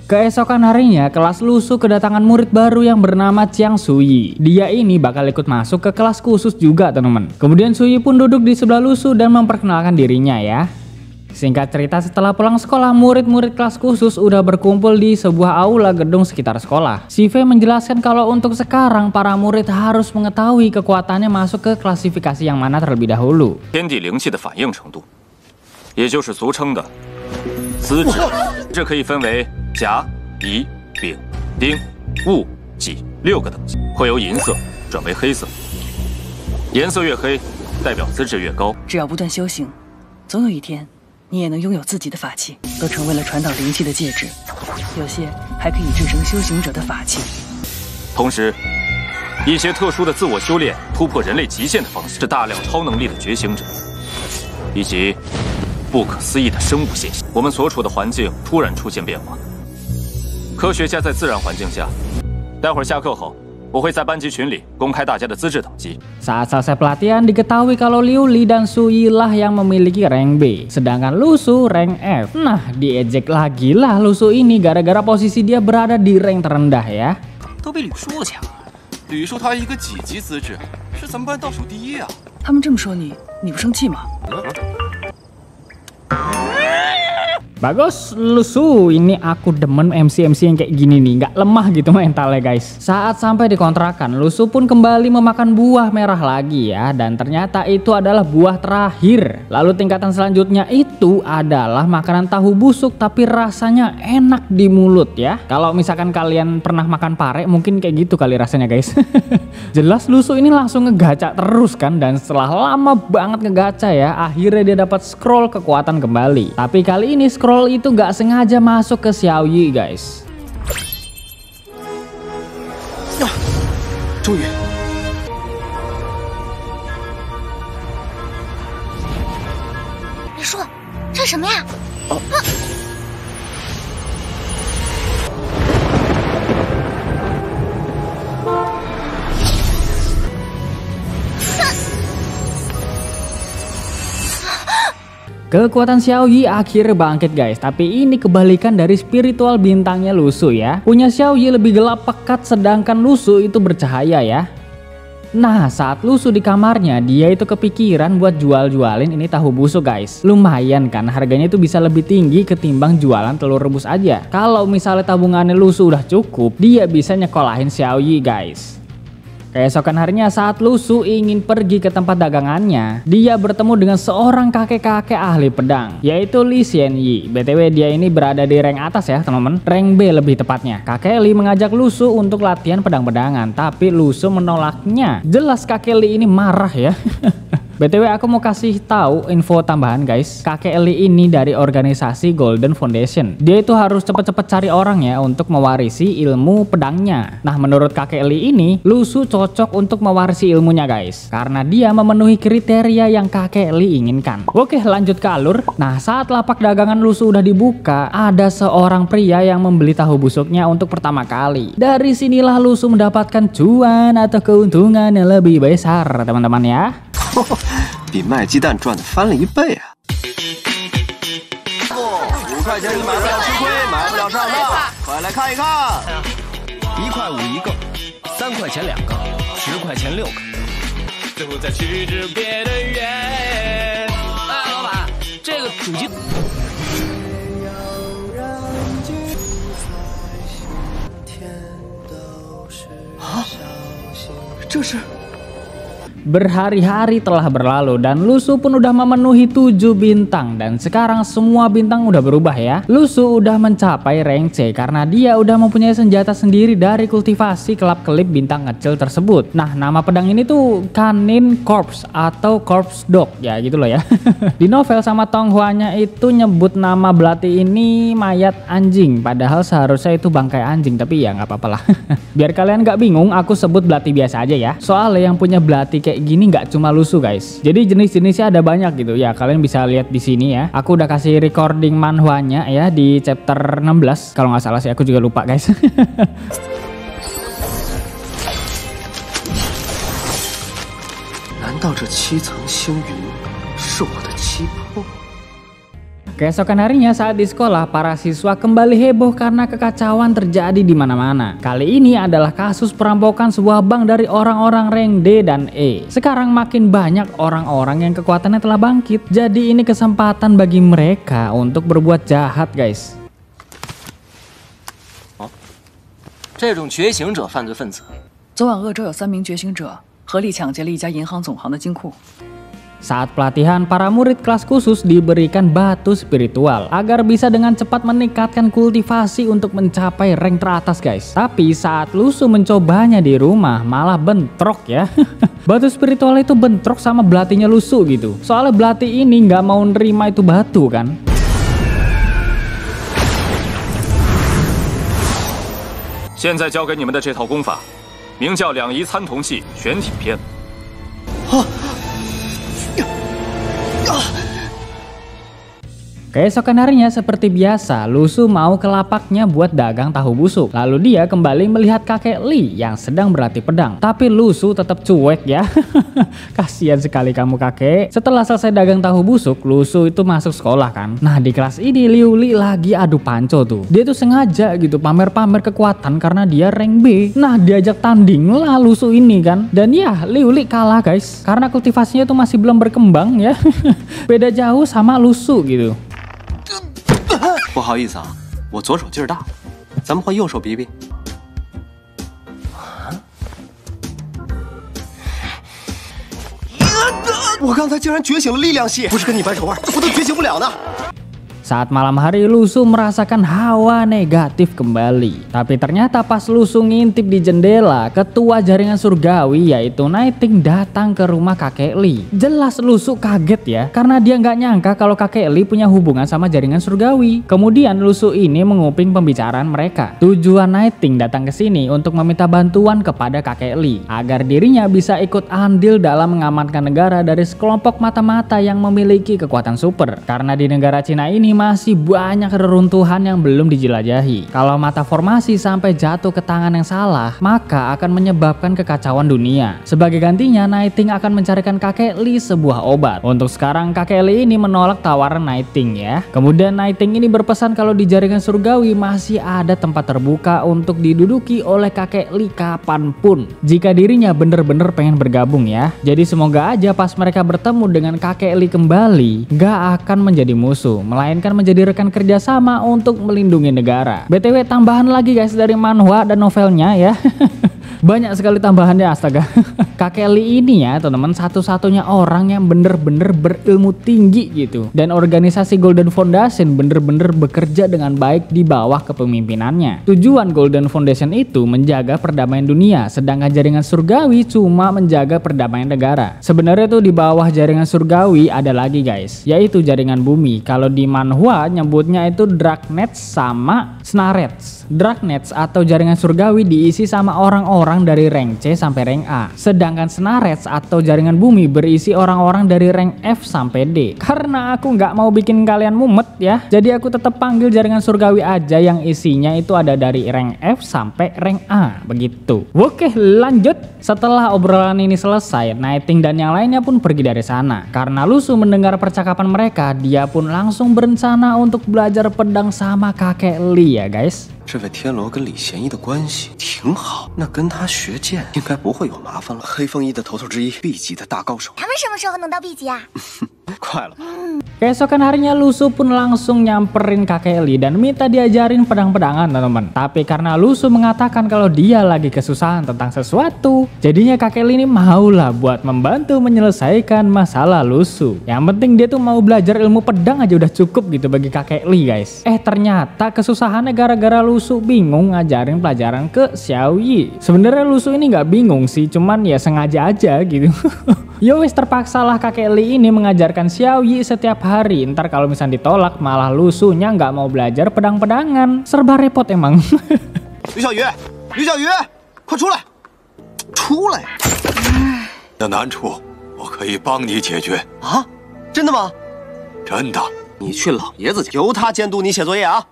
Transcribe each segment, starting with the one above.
Keesokan harinya, kelas Lusu kedatangan murid baru yang bernama Chiang Suyi. Dia ini bakal ikut masuk ke kelas khusus juga, teman-teman. Kemudian Suyi pun duduk di sebelah Lusu dan memperkenalkan dirinya ya. Singkat cerita, setelah pulang sekolah, murid-murid kelas khusus udah berkumpul di sebuah aula gedung sekitar sekolah. Si Fei menjelaskan kalau untuk sekarang para murid harus mengetahui kekuatannya masuk ke klasifikasi yang mana terlebih dahulu. 天地灵气的反应程度，也就是俗称的资质。这可以分为甲、乙、丙、丁、戊、己6个等级，会由银色转为黑色。颜色越黑，代表资质越高。只要不断修行，总有一天，你也能拥有自己的法器，都成为了传导灵气的介质。有些还可以制成修行者的法器。同时，一些特殊的自我修炼、突破人类极限的方式，是大量超能力的觉醒者，以及不可思议的生物现象。我们所处的环境突然出现变化，科学家在自然环境下，待会儿下课后，我会在班级群里公开大家的资质等级。Saat selesai pelatihan, diketahui kalau Liu Li dan Suyi lah yang memiliki rank B, sedangkan Lusu rank F. Nah, diejek lagi lah Lusu ini gara-gara posisi dia berada di rank terendah ya. 都比吕树强。吕树他一个几级资质，是咱们班倒数第一啊。他们这么说你，你不生气吗？ Bagus Lusu, ini aku demen MC-MC yang kayak gini nih, nggak lemah gitu mentalnya guys. Saat sampai di kontrakan, Lusu pun kembali memakan buah merah lagi ya, dan ternyata itu adalah buah terakhir. Lalu tingkatan selanjutnya itu adalah makanan tahu busuk tapi rasanya enak di mulut ya. Kalau misalkan kalian pernah makan pare, mungkin kayak gitu kali rasanya guys. Jelas Lusu ini langsung ngegaca terus kan, dan setelah lama banget ngegaca ya, akhirnya dia dapat scroll kekuatan kembali. Tapi kali ini scroll itu nggak sengaja masuk ke Xiao Yi guys. 终于，李叔，这什么呀？Kekuatan Xiao Yi akhirnya bangkit guys, tapi ini kebalikan dari spiritual bintangnya Lusu ya. Punya Xiao Yi lebih gelap pekat, sedangkan Lusu itu bercahaya ya. Nah, saat Lusu di kamarnya, dia itu kepikiran buat jual-jualin ini tahu busuk guys. Lumayan kan, harganya itu bisa lebih tinggi ketimbang jualan telur rebus aja. Kalau misalnya tabungannya Lusu udah cukup, dia bisa nyekolahin Xiao Yi guys. Keesokan harinya saat Lusu ingin pergi ke tempat dagangannya, dia bertemu dengan seorang kakek-kakek ahli pedang, yaitu Li Xianyi. BTW dia ini berada di rank atas ya teman-teman, rank B lebih tepatnya. Kakek Li mengajak Lusu untuk latihan pedang-pedangan, tapi Lusu menolaknya. Jelas kakek Li ini marah ya. BTW aku mau kasih tahu info tambahan guys. Kakek Li ini dari organisasi Golden Foundation. Dia itu harus cepet-cepet cari orang ya untuk mewarisi ilmu pedangnya. Nah, menurut kakek Li ini, Lusu cocok untuk mewarisi ilmunya guys, karena dia memenuhi kriteria yang kakek Li inginkan. Oke, lanjut ke alur. Nah, saat lapak dagangan Lusu udah dibuka, ada seorang pria yang membeli tahu busuknya untuk pertama kali. Dari sinilah Lusu mendapatkan cuan atau keuntungan yang lebih besar teman-teman ya. 比卖鸡蛋赚的翻了1倍啊！5块钱你买不了吃亏，买不了上当，快来看一看！1块5一个，3块钱2个，10块钱6个。最后再去指别的远。哎，老板，这个煮鸡。啊？这是？ Berhari-hari telah berlalu dan Lusu pun udah memenuhi 7 bintang, dan sekarang semua bintang udah berubah ya. Lusu udah mencapai rank C karena dia udah mempunyai senjata sendiri dari kultivasi kelap-kelip bintang kecil tersebut. Nah, nama pedang ini tuh Kanin Corpse atau Corpse Dog ya gitu loh ya. Di novel sama Tonghuanya itu nyebut nama belati ini mayat anjing, padahal seharusnya itu bangkai anjing, tapi ya nggak apa-apa lah. Biar kalian nggak bingung, aku sebut belati biasa aja ya. Soalnya yang punya belati kayak gini nggak cuma Lusu guys. Jadi jenis-jenisnya ada banyak gitu ya. Kalian bisa lihat di sini ya. Aku udah kasih recording manhwanya ya di chapter 16 kalau nggak salah sih, aku juga lupa guys. Keesokan harinya saat di sekolah, para siswa kembali heboh karena kekacauan terjadi di mana-mana. Kali ini adalah kasus perampokan sebuah bank dari orang-orang rank D dan E. Sekarang makin banyak orang-orang yang kekuatannya telah bangkit. Jadi ini kesempatan bagi mereka untuk berbuat jahat, guys. 这种觉醒者犯罪分子， 昨晚鄂州有3名觉醒者合力抢劫了一家银行总行的金库。 Saat pelatihan, para murid kelas khusus diberikan batu spiritual agar bisa dengan cepat meningkatkan kultivasi untuk mencapai rank teratas, guys. Tapi saat Lusu mencobanya di rumah malah bentrok ya. Batu spiritual itu bentrok sama belatinya Lusu gitu. Soalnya belati ini nggak mau nerima itu batu kan. 现在教给你们的这套功法，名叫两仪参同系玄体篇。 Keesokan harinya seperti biasa, Lusu mau ke lapaknya buat dagang tahu busuk. Lalu dia kembali melihat kakek Li yang sedang berlatih pedang. Tapi Lusu tetap cuek ya. Kasihan sekali kamu kakek. Setelah selesai dagang tahu busuk, Lusu itu masuk sekolah kan. Nah di kelas ini Liu Li lagi adu panco tuh. Dia tuh sengaja gitu pamer-pamer kekuatan karena dia rank B. Nah diajak tanding lah Lusu ini kan. Dan ya Liu Li kalah guys. Karena kultivasinya tuh masih belum berkembang ya. Beda jauh sama Lusu gitu. 不好意思啊，我左手劲儿大，咱们换右手比比。我刚才竟然觉醒了力量系，不是跟你掰手腕，我都觉醒不了呢。 Saat malam hari Lusu merasakan hawa negatif kembali. Tapi ternyata pas Lusu ngintip di jendela, ketua jaringan surgawi yaitu Nighting datang ke rumah kakek Li. Jelas Lusu kaget ya, karena dia nggak nyangka kalau kakek Li punya hubungan sama jaringan surgawi. Kemudian Lusu ini menguping pembicaraan mereka. Tujuan Nighting datang ke sini untuk meminta bantuan kepada kakek Li agar dirinya bisa ikut andil dalam mengamankan negara dari sekelompok mata-mata yang memiliki kekuatan super. Karena di negara Cina ini masih banyak reruntuhan yang belum dijelajahi. Kalau mata formasi sampai jatuh ke tangan yang salah, maka akan menyebabkan kekacauan dunia. Sebagai gantinya, Nighting akan mencarikan kakek Li sebuah obat. Untuk sekarang kakek Li ini menolak tawaran Nighting ya. Kemudian Nighting ini berpesan kalau di jaringan surgawi masih ada tempat terbuka untuk diduduki oleh kakek Li kapanpun. Jika dirinya bener-bener pengen bergabung ya. Jadi semoga aja pas mereka bertemu dengan kakek Li kembali, gak akan menjadi musuh, melainkan menjadi rekan kerjasama untuk melindungi negara. BTW tambahan lagi guys dari manhwa dan novelnya ya. Banyak sekali tambahannya astaga. Kakek Li ini ya teman-teman satu-satunya orang yang bener-bener berilmu tinggi gitu. Dan organisasi Golden Foundation bener-bener bekerja dengan baik di bawah kepemimpinannya. Tujuan Golden Foundation itu menjaga perdamaian dunia, sedangkan jaringan surgawi cuma menjaga perdamaian negara. Sebenarnya tuh di bawah jaringan surgawi ada lagi guys, yaitu jaringan bumi. Kalau di manhwa nyebutnya itu Darknets sama Snarets. Darknets atau jaringan surgawi diisi sama orang-orang dari rank C sampai rank A. Sedangkan Snarets atau jaringan bumi berisi orang-orang dari rank F sampai D. Karena aku nggak mau bikin kalian mumet ya, jadi aku tetap panggil jaringan surgawi aja yang isinya itu ada dari rank F sampai rank A begitu. Oke lanjut. Setelah obrolan ini selesai, Nighting dan yang lainnya pun pergi dari sana. Karena Lusu mendengar percakapan mereka, dia pun langsung berencana untuk belajar pedang sama kakek Li ya guys. 这位天罗跟李贤义的关系挺好，那跟他学剑应该不会有麻烦了。黑风一的头头之一，B 级的大高手，他们什么时候能到 B 级啊？快了。 Keesokan harinya Lusu pun langsung nyamperin kakek Li dan minta diajarin pedang-pedangan teman-teman. Tapi karena Lusu mengatakan kalau dia lagi kesusahan tentang sesuatu, jadinya kakek Li ini maulah buat membantu menyelesaikan masalah Lusu. Yang penting dia tuh mau belajar ilmu pedang aja udah cukup gitu bagi kakek Li guys. Ternyata kesusahannya gara-gara Lusu bingung ngajarin pelajaran ke Xiaoyi. Sebenarnya Lusu ini nggak bingung sih, cuman ya sengaja aja gitu. Yowes terpaksalah kakek Li ini mengajarkan Xiaoyi setiap hari. Ntar kalau misalnya ditolak malah Lusunya nggak mau belajar pedang-pedangan. Serba repot emang. 吕小鱼，吕小鱼，快出来！出来！的难处，我可以帮你解决。啊，真的吗？真的。你去老爷子家，由他监督你写作业啊。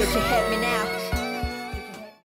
Wish you had me now.